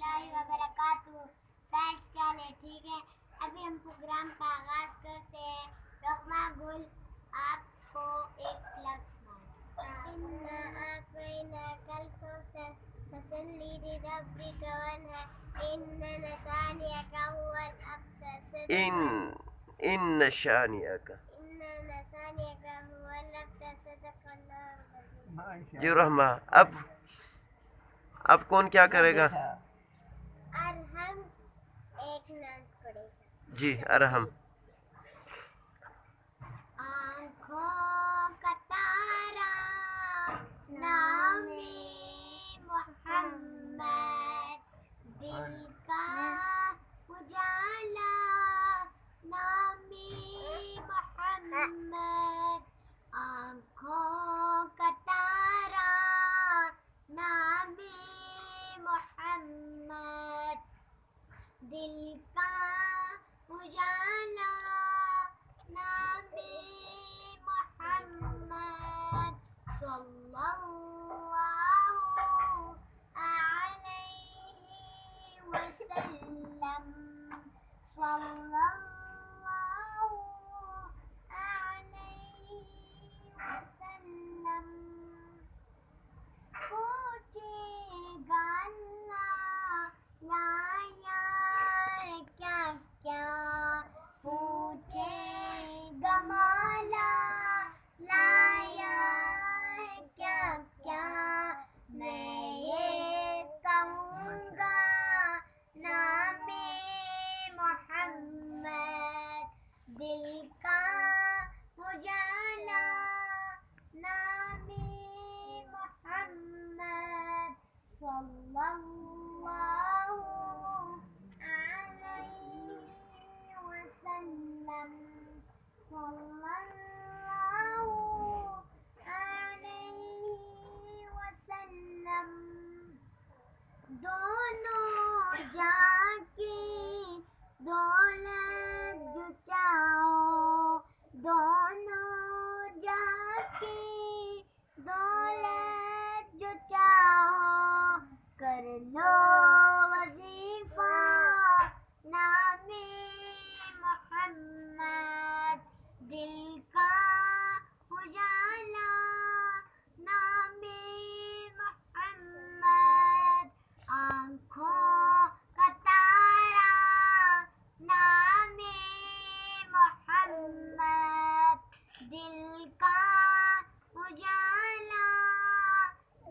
रहमतुल्लाहि व बरकातुहू। फ्रेंड्स, क्या ले ठीक है, अभी हम प्रोग्राम का आगाज करते हैं। लुक़मा गुल आपको एक लफ्ज़ इन्ना आतैनाकल कौसर फसल्ली लिरब्बिका वन्हर इन्ना शानिअका हुवल अब्तर। इन शानिअका हुवल अब्तर। सदक़ल्लाहुल जी रहमा। अब कौन क्या करेगा? अरहम एक नाच पड़ेगा। जी अरहम। आँखों का तारा नामे मोहम्मद, दिल का उजाला नामे मोहम्मद। आँखों का तारा नामे मोहम्मद, दिल का उजाला नामे मोहम्मद। सल्लल्लाहु अलैहि वसल्लम, सल्लल्लाहु अलैहि वसल्लम। पूछेगा अल्लाह लाया है क्या क्या, पूछेगा मौला लाया है क्या क्या। मैं ये कहूँगा नामे मोहम्मद, दिल का उजाला नामे मोहम्मद। सल्लल्लाहु अलैहि वसल्लम, सल्लल्लाहु अलैहि वसल्लम। दोनों जाके दौलत जुटाओ, दोनों जाके दौलत जुटाओ। कर लो वजीफा नामे मोहम्मद, दिल का उजाला नामे मोहम्मद। आँखों का तारा नामे मोहम्मद, दिल का उजाला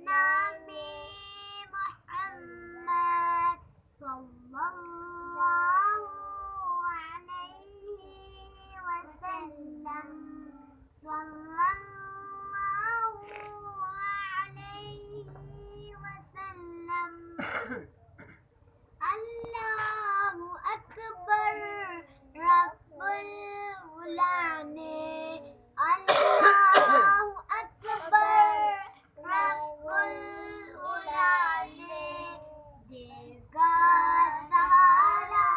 नामे मोहम्मद। सल्लल्लाहु अलैहि वसल्लम, सल्लल्लाहु अलैहि वसल्लम। अल्लाहु अकबर रब्बुल उला ने, अल्लाहु अकबर रब्बुल उला ने देगा सहारा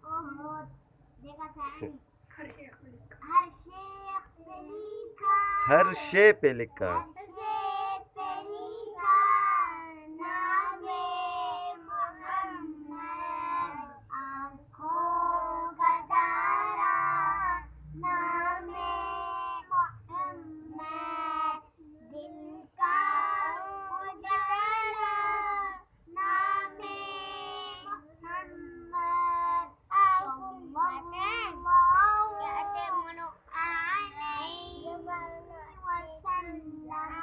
उहुद। देगा सहारा हर शे पे लिखा नामे मोहम्मद। आँखों का तारा नामे मोहम्मद, दिल का उजाला नामे मोहम्मद। सल्लल्लाहु अलैहि वसल्लम,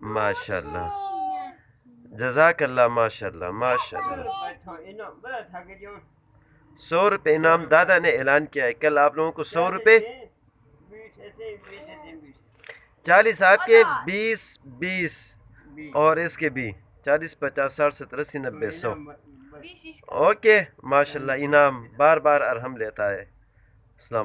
माशाल्लाह, जज़ाकल्लाह, माशाल्लाह माशाल्लाह। 100 रुपये इनाम दादा ने ऐलान किया है। कल आप लोगों को 100 रुपये, 40 आपके, 20 और इसके भी 40, 50, 60, 70, 80, 90, 100। ओके, माशाल्लाह, इनाम बार बार अरहम लेता है। अस्सलाम।